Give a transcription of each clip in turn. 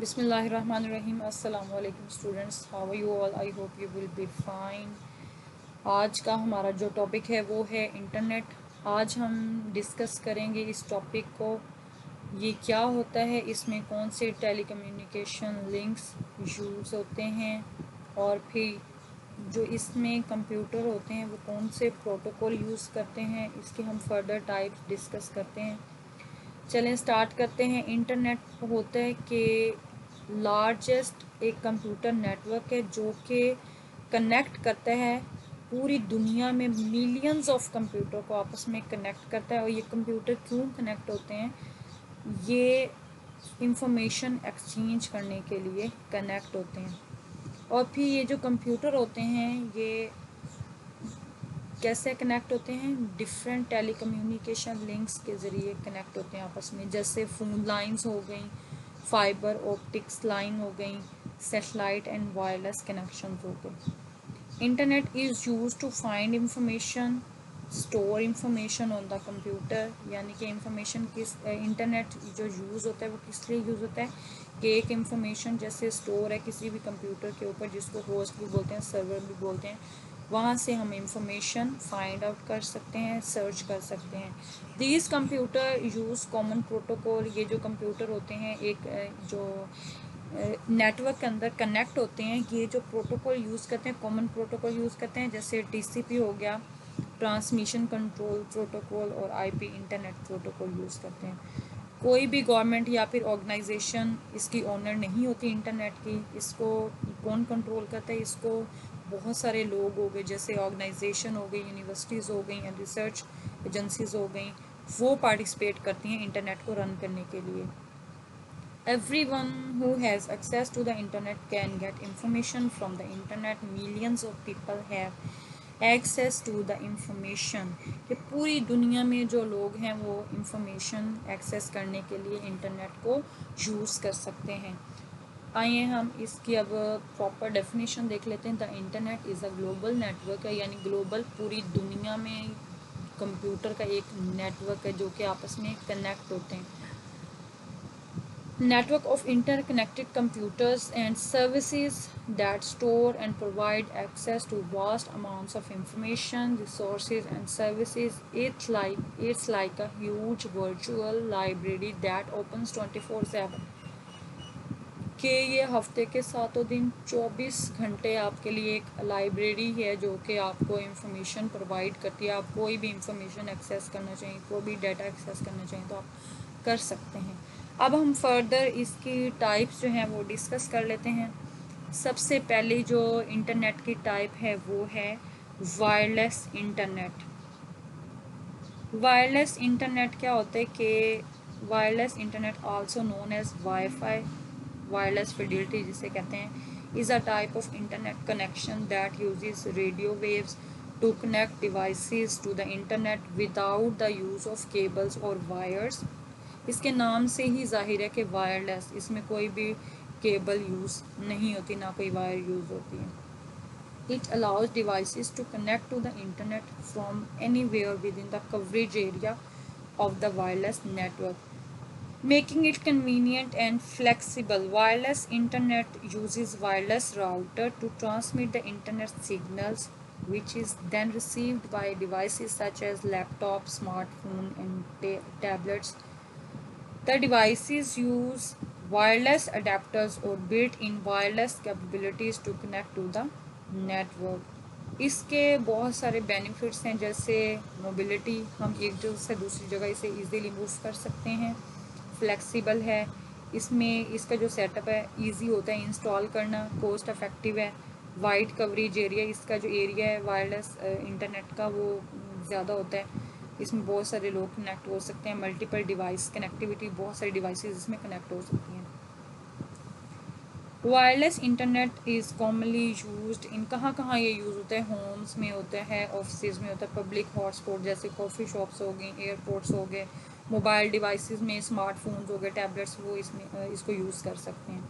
बिस्मिल्लाहिर्रहमानिर्रहीम। अस्सलाम वालेकुम students, how are you all? I hope you will be fine. आज का हमारा जो टॉपिक है वो है इंटरनेट। आज हम डिस्कस करेंगे इस टॉपिक को, ये क्या होता है, इसमें कौन से टेलीकम्युनिकेशन लिंक्स यूज़ होते हैं, और फिर जो इसमें कंप्यूटर होते हैं वो कौन से प्रोटोकॉल यूज़ करते हैं, इसके हम फर्दर टाइप्स डिस्कस करते हैं। चलें स्टार्ट करते हैं। इंटरनेट होता है कि लार्जेस्ट एक कंप्यूटर नेटवर्क है जो कि कनेक्ट करता है पूरी दुनिया में मिलियंस ऑफ कंप्यूटर को आपस में कनेक्ट करता है। और ये कंप्यूटर क्यों कनेक्ट होते हैं? ये इंफॉर्मेशन एक्सचेंज करने के लिए कनेक्ट होते हैं। और फिर ये जो कंप्यूटर होते हैं ये कैसे कनेक्ट होते हैं? डिफरेंट टेलीकम्युनिकेशन लिंक्स के ज़रिए कनेक्ट होते हैं आपस में, जैसे फ़ोन लाइंस हो गई, फाइबर ऑप्टिक्स लाइन हो गई, सेटेलाइट एंड वायरलेस कनेक्शंस हो गए। Internet is use to find information, store information on the computer. यानी कि इंफॉर्मेशन किस इंटरनेट जो यूज़ होता है वो किस लिए यूज़ होता है कि एक इंफॉर्मेशन जैसे स्टोर है किसी भी कंप्यूटर के ऊपर, जिसको होस्ट भी बोलते हैं, सर्वर भी बोलते हैं, वहाँ से हम इंफॉर्मेशन फाइंड आउट कर सकते हैं, सर्च कर सकते हैं। These computer use common protocol. ये जो कंप्यूटर होते हैं एक जो नेटवर्क के अंदर कनेक्ट होते हैं, ये जो प्रोटोकॉल यूज़ करते हैं कॉमन प्रोटोकॉल यूज़ करते हैं, जैसे टीसीपी हो गया, ट्रांसमिशन कंट्रोल प्रोटोकॉल, और आईपी इंटरनेट प्रोटोकॉल यूज़ करते हैं। कोई भी गवर्नमेंट या फिर ऑर्गेनाइजेशन इसकी ओनर नहीं होती इंटरनेट की। इसको कौन कंट्रोल करता है? इसको बहुत सारे लोग हो गए, जैसे ऑर्गेनाइजेशन हो गई, यूनिवर्सिटीज़ हो गई, रिसर्च एजेंसीज हो गई, वो पार्टिसिपेट करती हैं इंटरनेट को रन करने के लिए। Everyone who has access to the internet can get information from the internet. Millions of people have access to the information. कि पूरी दुनिया में जो लोग हैं वो इंफॉर्मेशन एक्सेस करने के लिए इंटरनेट को यूज़ कर सकते हैं। आइए हम इसकी अब प्रॉपर डेफिनेशन देख लेते हैं। The internet is a global network है, यानी ग्लोबल पूरी दुनिया में कंप्यूटर का एक नेटवर्क है जो कि आपस में कनेक्ट होते हैं। Network of interconnected computers and services that store and provide access to vast amounts of information, resources and services. It's like a huge virtual library that opens 24/7. कि ये हफ्ते के 7 दिन 24 घंटे आपके लिए एक लाइब्रेरी है जो कि आपको इंफॉर्मेशन प्रोवाइड करती है। आप कोई भी इंफॉर्मेशन एक्सेस करना चाहिए, कोई भी डाटा एक्सेस करना चाहिए तो आप कर सकते हैं। अब हम फर्दर इसकी टाइप्स जो हैं वो डिस्कस कर लेते हैं। सबसे पहले जो इंटरनेट की टाइप है वो है वायरलेस इंटरनेट। वायरलेस इंटरनेट क्या होता है कि wireless internet also known as wifi, wireless fidelity जिसे कहते हैं, is a type of internet connection that uses radio waves to connect devices to the internet without the use of cables और wires. इसके नाम से ही जाहिर है कि वायरलेस, इसमें कोई भी केबल यूज़ नहीं होती, ना कोई वायर यूज़ होती है। It allows devices to connect to the internet from anywhere within the coverage area of the wireless network, making it convenient and flexible. Wireless internet uses wireless router to transmit the internet signals, which is then received by devices such as laptop, smartphone, and tablets. The devices use wireless adapters or built-in wireless capabilities to connect to the network. इसके बहुत सारे benefits हैं, जैसे mobility, हम एक जगह से दूसरी जगह इसे इजीली मूव कर सकते हैं। फ्लेक्सिबल है, इसमें इसका जो सेटअप है इजी होता है इंस्टॉल करना, कॉस्ट इफेक्टिव है। वाइड कवरेज एरिया, इसका जो एरिया है वायरलेस इंटरनेट का वो ज़्यादा होता है। इसमें बहुत सारे लोग कनेक्ट हो सकते हैं। मल्टीपल डिवाइस कनेक्टिविटी, बहुत सारी डिवाइसेस इसमें कनेक्ट हो सकती हैं। Wireless internet is commonly used in, कहाँ कहाँ ये यूज़ होता है? होम्स में होता है, ऑफिस में होता है, पब्लिक हॉटस्पॉट जैसे कॉफ़ी शॉप्स हो गई, एयरपोर्ट्स हो गए, मोबाइल डिवाइसेस में स्मार्टफोन्स हो गए, टैबलेट्स, वो इसमें इसको यूज़ कर सकते हैं।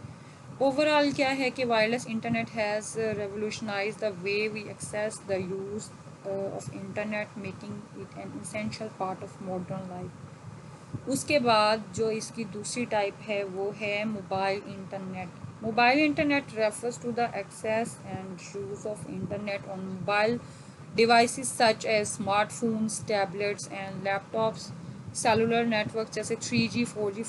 ओवरऑल क्या है कि wireless internet has revolutionise the way we access the use of internet, making it an essential part of modern life. उसके बाद जो इसकी दूसरी टाइप है वो है mobile internet. Mobile internet refers to the access and use of internet on mobile devices such as smartphones, tablets and laptops. Cellular network जैसे 3G, 4G,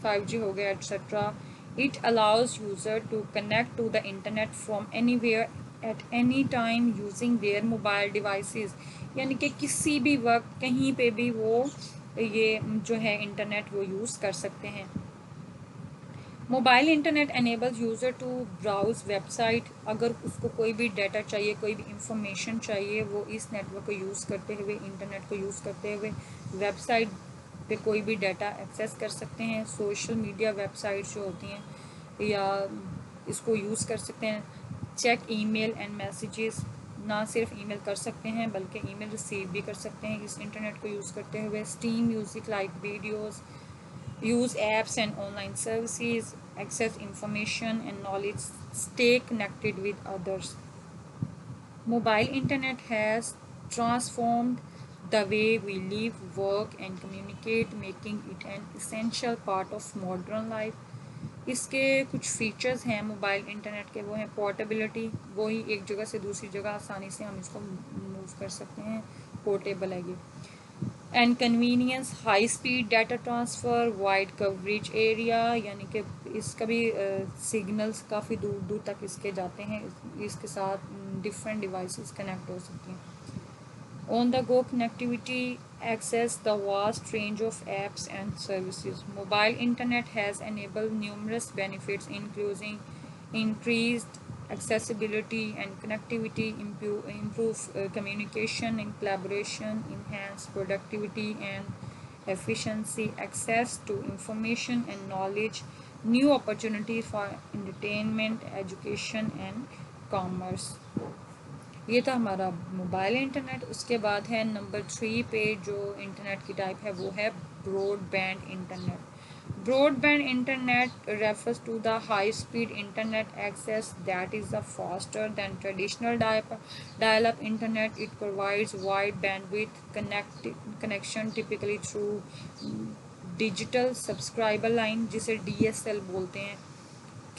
5G हो गया etcetera. It allows user to connect to the internet from anywhere at any time using their mobile devices, यानी कि किसी भी वक्त कहीं पे भी वो ये जो है इंटरनेट वो यूज़ कर सकते हैं। Mobile internet enables user to browse website. अगर उसको कोई भी डाटा चाहिए, कोई भी इंफॉर्मेशन चाहिए, वो इस नेटवर्क को यूज़ करते हुए, इंटरनेट को यूज़ करते हुए वेबसाइट पे कोई भी डाटा एक्सेस कर सकते हैं। सोशल मीडिया वेबसाइट्स जो होती हैं या इसको यूज़ कर सकते हैं। चेक ईमेल एंड मैसेजेस, ना सिर्फ ईमेल कर सकते हैं बल्कि ईमेल रिसीव भी कर सकते हैं इस इंटरनेट को यूज़ करते हुए। Stream music, like videos, use apps and online services, access information and knowledge, stay connected with others. Mobile internet has transformed the way we live, work and communicate, making it an essential part of modern life. इसके कुछ features हैं mobile internet के, वो हैं portability, वही एक जगह से दूसरी जगह आसानी से हम इसको मूव कर सकते हैं, पोर्टेबल है ये। And convenience, high speed data transfer, wide coverage area, यानी कि इसका भी सिग्नल्स काफ़ी दूर दूर तक इसके जाते हैं, इसके साथ डिफरेंट डिवाइसेस कनेक्ट हो सकती हैं। On the go connectivity, access the vast range of apps and services. Mobile internet has enabled numerous benefits including increased accessibility and connectivity, improve communication and collaboration, enhance productivity and efficiency, access to information and knowledge, new opportunities for entertainment, education and commerce. ये था हमारा mobile internet. उसके बाद है number 3 पे जो internet की type है वो है broadband internet. Broadband internet refers to the high speed internet access that is the faster than traditional dial up internet. It provides wide bandwidth connection typically through digital subscriber line, जिसे DSL बोलते हैं।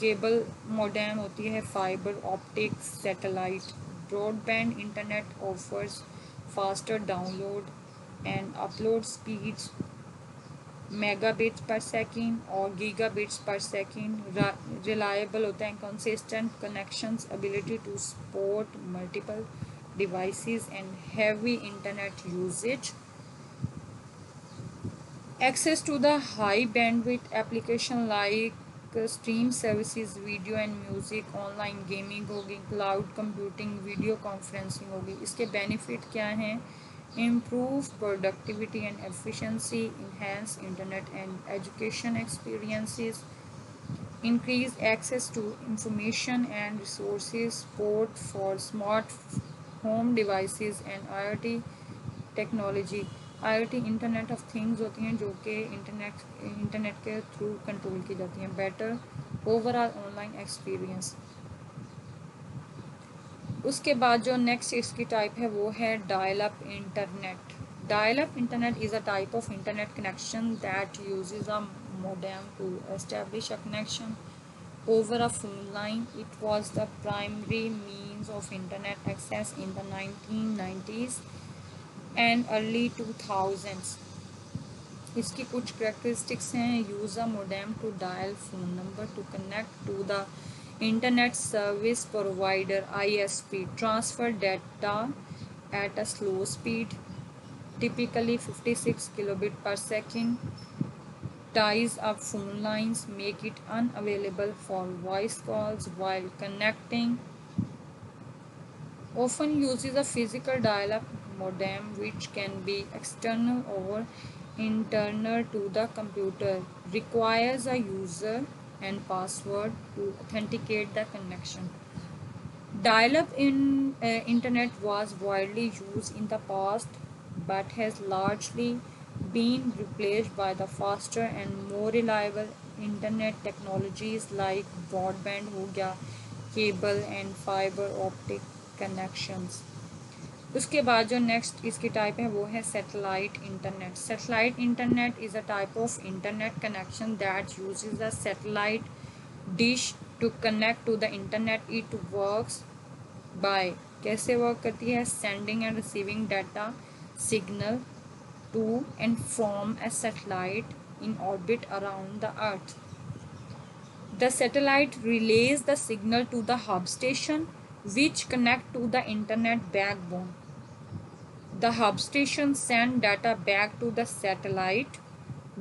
Cable modem होती है, fibre optic, satellite. Broadband internet offers faster download and upload speeds, megabits per second और gigabits per second. Reliable होता है, consistent connections, ability to support multiple devices and heavy internet usage. Access to the high bandwidth application like stream services, video and music, online gaming होगी, cloud computing, video conferencing होगी। इसके benefit क्या हैं? Improve productivity and efficiency, enhance internet and education experiences, increase access to information and resources, support for smart home devices and IoT technology. IoT internet of things होती हैं जो कि internet के through control की जाती हैं। Better overall online experience. उसके बाद जो नेक्स्ट इसकी टाइप है वो है dial up internet. Dial up internet is a type of internet connection that usage a modem to establish a connection over a phone line. It was the primary means of internet access in the 1990s and early 2000s. इसकी कुछ characteristics हैं। Use a modem to dial phone number to connect to the internet service provider ISP, transfer data at a slow speed typically 56 kilobit per second, ties up phone lines, make it unavailable for voice calls while connecting, often uses a physical dial-up modem which can be external or internal to the computer, requires a user and password to authenticate the connection. Dial-up internet was widely used in the past but has largely been replaced by the faster and more reliable internet technologies like broadband हो गया, cable and fiber optic connections. उसके बाद जो next इसकी type है वो है satellite internet. Satellite internet is a type of internet connection that uses a satellite dish to connect to the internet. It works by, कैसे वर्क करती है, sending and receiving data signal to and from a satellite in orbit around the earth. The satellite relays the signal to the hub station which connect to the internet backbone. The hub station send data back to the satellite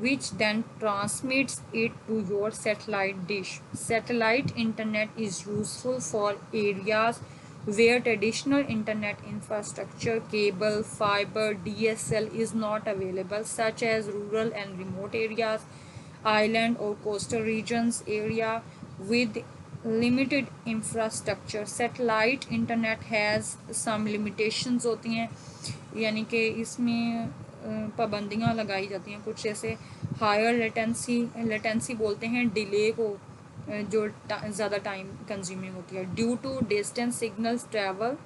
which then transmits it to your satellite dish. Satellite internet is useful for areas where traditional internet infrastructure, cable, fiber, DSL is not available, such as rural and remote areas, island or coastal regions, area with limited infrastructure. Satellite internet has some limitations होती हैं, यानी कि इसमें पाबंदियाँ लगाई जाती हैं कुछ, जैसे हायर लेटेंसी बोलते हैं डिले को, जो ज़्यादा टाइम कंज्यूमिंग होती है। Due to distance signals travel,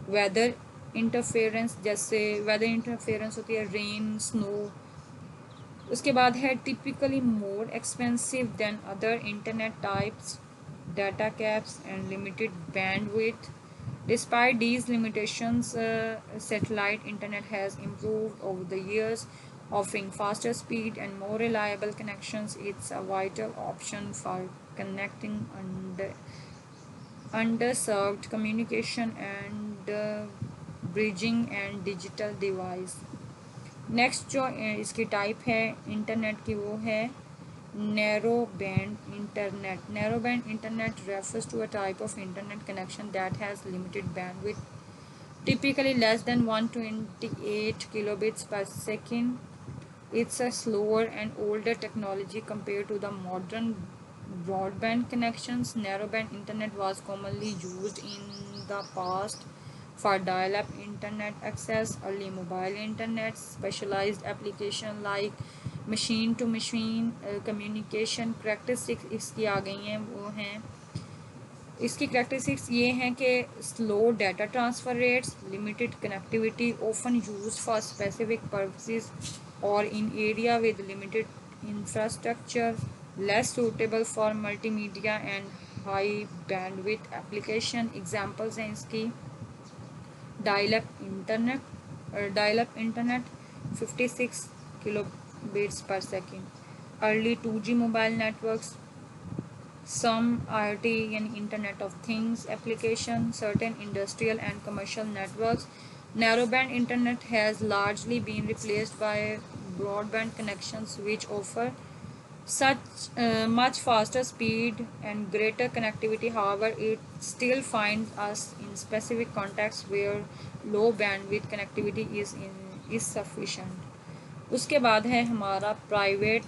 weather interference, जैसे वेदर इंटरफेरेंस होती है, रेन, स्नो। उसके बाद है typically more expensive than other internet types, data caps and limited bandwidth. Despite these limitations, satellite internet has improved over the years, offering faster speed and more reliable connections. It's a vital option for connecting underserved communication and bridging and digital device. Next जो इसकी type है internet की वो है narrow band internet. Narrow band internet refers to a type of internet connection that has limited bandwidth, typically less than 128 kilobits per second. It's a slower and older technology compared to the modern broadband connections. Narrowband internet was commonly used in the past for dial-up internet access, early mobile internet, specialized application like machine to machine communication. Characteristics इसकी आ गई हैं, वो हैं, इसकी characteristics ये हैं कि slow data transfer rates, limited connectivity, often used for specific purposes or in area with limited infrastructure, less suitable for multimedia and high bandwidth application. Examples हैं इसकी dial-up internet 56 kilobits per second, early 2G mobile networks, some IoT and Internet of Things application, certain industrial and commercial networks. Narrowband internet has largely been replaced by broadband connections which offer such much faster speed and greater connectivity. However, it still finds us in specific contexts where low bandwidth connectivity is sufficient. उसके बाद है हमारा private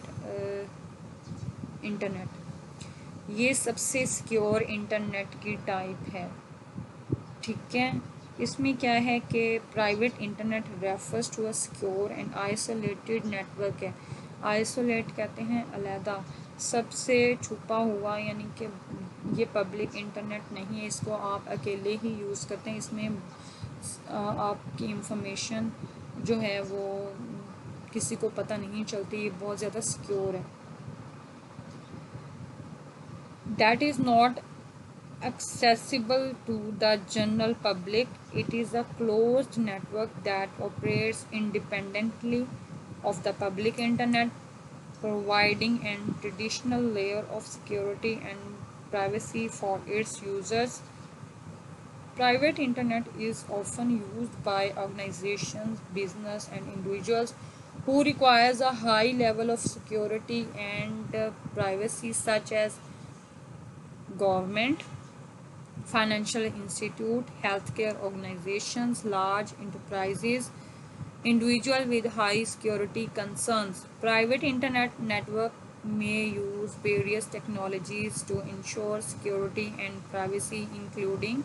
internet. ये सबसे secure internet की type है, ठीक है. इसमें क्या है कि private internet refers to a secure and isolated network है. आइसोलेट कहते हैं अलहदा, सबसे छुपा हुआ, यानी कि ये पब्लिक इंटरनेट नहीं है, इसको आप अकेले ही यूज़ करते हैं. इसमें आपकी इंफॉर्मेशन जो है वो किसी को पता नहीं चलती, ये बहुत ज़्यादा सिक्योर है. That is not accessible to the general public. It is a closed network that operates independently of the public internet, providing an additional layer of security and privacy for its users. Private internet is often used by organizations, business and individuals who requires a high level of security and privacy, such as government, financial institute, healthcare organizations, large enterprises, individual with high security concerns. Private internet network may use various technologies to ensure security and privacy, including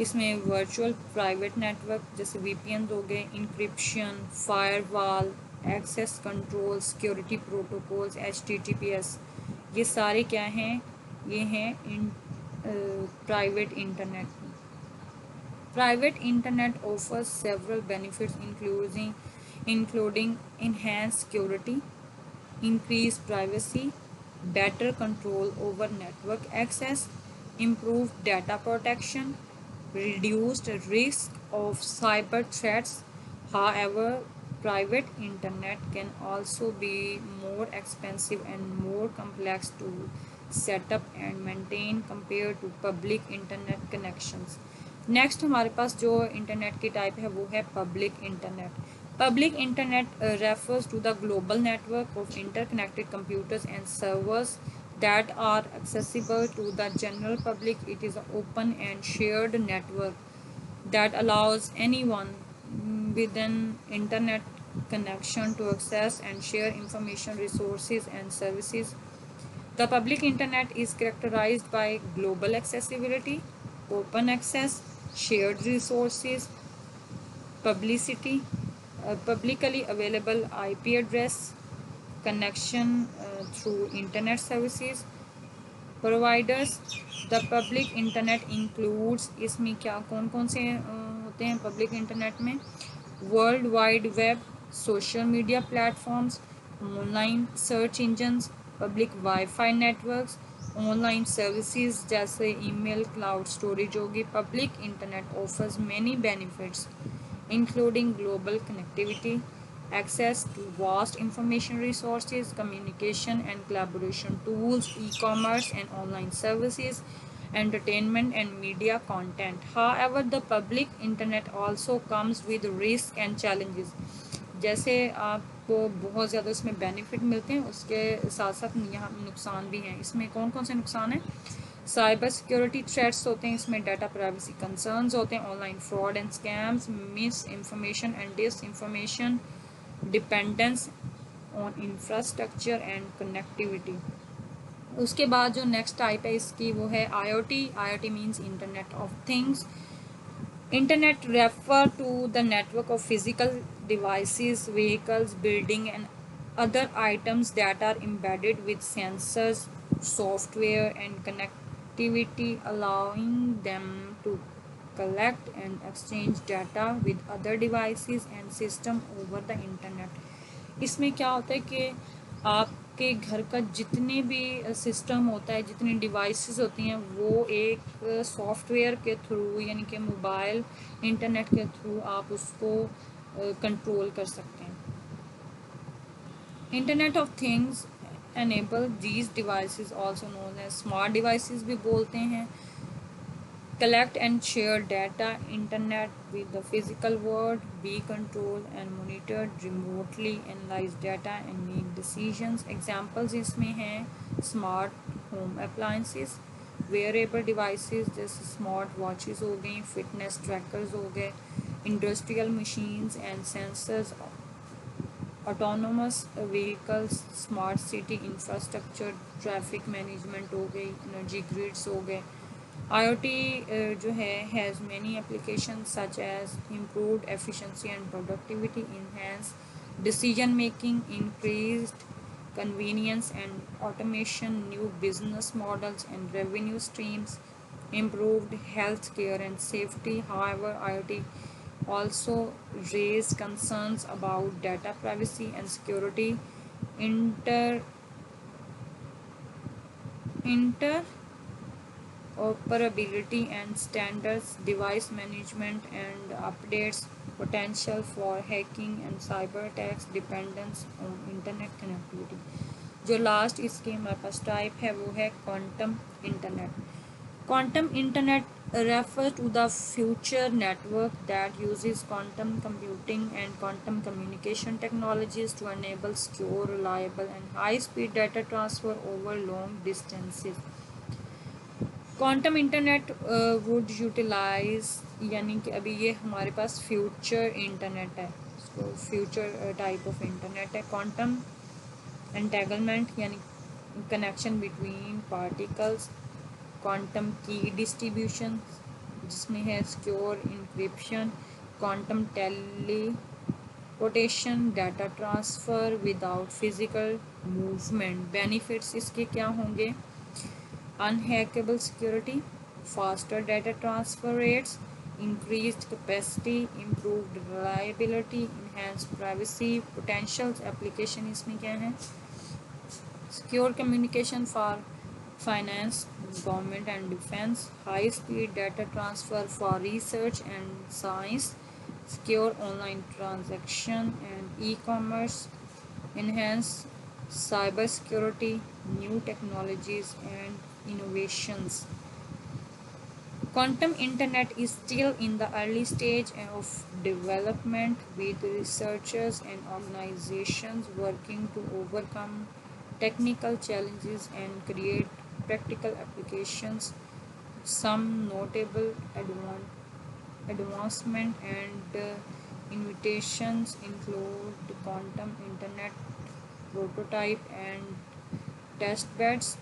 इसमें virtual private network जैसे VPN हो गए, encryption, firewall, access control, security protocols, HTTPS. ये सारे क्या हैं, ये हैं private internet. Private internet offers several benefits including enhanced security, increased privacy, better control over network access, improved data protection, reduced risk of cyber threats. However, private internet can also be more expensive and more complex to set up and maintain compared to public internet connections. Next हमारे पास जो internet की type है वो है public internet. Public internet refers to the global network of interconnected computers and servers that are accessible to the general public. It is an open and shared network that allows anyone with an internet connection to access and share information, resources, and services. The public internet is characterized by global accessibility, open access, shared resources, publicity, publicly available IP address, connection through internet services providers. The public internet includes, इसमें क्या कौन कौन से होते हैं public internet में, world wide web, social media platforms, online search engines, public wifi networks, online services जैसे email, cloud storage होगी. Public internet offers many benefits including global connectivity, access to vast information resources, communication and collaboration tools, e-commerce and online services, entertainment and media content. However, the public internet also comes with risks and challenges. जैसे आपको बहुत ज़्यादा उसमें benefit मिलते हैं, उसके साथ साथ यहाँ नुकसान भी हैं. इसमें कौन कौन से नुकसान हैं? साइबर सिक्योरिटी थ्रेट्स होते हैं इसमें, डाटा प्राइवेसी कंसर्न्स होते हैं, online fraud and scams, misinformation and disinformation, dependence on infrastructure and connectivity. उसके बाद जो नेक्स्ट टाइप है इसकी वो है IoT. IoT means internet of things. Internet refer to the network of physical devices, vehicles, building and other items that are embedded with sensors, software and connectivity, allowing them to collect and exchange data with other devices and system over the internet. इसमें क्या होता है कि आपके घर का जितने भी सिस्टम होता है, जितनी डिवाइसेस होती हैं, वो एक सॉफ्टवेयर के थ्रू यानी कि मोबाइल इंटरनेट के थ्रू आप उसको कंट्रोल कर सकते हैं. Internet of things enable these devices also known as smart devices भी बोलते हैं. Collect and share data, internet with the physical world, be controlled and monitored remotely, analyze data and make decisions. Examples इसमें हैं smart home appliances, wearable devices जैसे smart watches हो गई, fitness trackers हो गए, industrial machines and sensors, autonomous vehicles, smart city infrastructure, traffic management हो गई, energy grids हो गए. IoT जो है has many applications such as improved efficiency and productivity, enhanced decision making, increased convenience and automation, new business models and revenue streams, improved health care and safety. However, IoT also raise concerns about data privacy and security, inter interoperability and standards, device management and updates, potential for hacking and cyber attacks, dependence on internet connectivity. जो last इसकी हमारे पास type है वो है quantum internet. Quantum internet refers to the future network that uses quantum computing and quantum communication technologies to enable secure, reliable and high-speed data transfer over long distances. Quantum internet would utilise यानी कि अभी ये हमारे पास future internet है, इसको future type of internet है. Quantum entanglement यानी connection between particles, quantum key distribution जिसमें है secure encryption, quantum teleportation, data transfer without physical movement. Benefits इसके क्या होंगे? Unhackable security, faster data transfer rates, increased capacity, improved reliability, enhanced privacy, potential application इसमें क्या है, secure communication for finance, government and defense, high speed data transfer for research and science, secure online transaction and e-commerce, enhance cybersecurity, new technologies and innovations. Quantum Internet is still in the early stage of development, with researchers and organizations working to overcome technical challenges and create practical applications. Some notable advancement and invitations include quantum internet prototype and testbeds,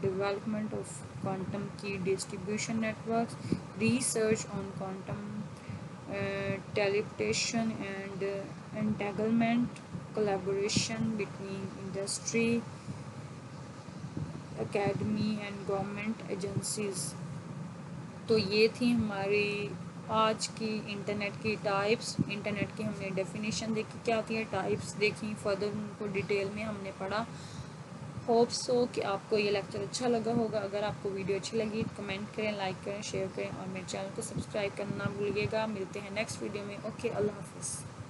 development of quantum key distribution networks, research on quantum teleportation and entanglement, collaboration between industry, academy and government agencies. तो ये थी हमारी आज की internet की types. Internet की हमने definition देखी, क्या थी टाइप्स देखी, फर्दर उनको डिटेल में हमने पढ़ा। होप सो कि आपको ये लेक्चर अच्छा लगा होगा। अगर आपको वीडियो अच्छी लगी कमेंट करें, लाइक करें, शेयर करें और मेरे चैनल को सब्सक्राइब करना ना भूलिएगा। मिलते हैं नेक्स्ट वीडियो में। ओके, अल्लाह हाफिज़।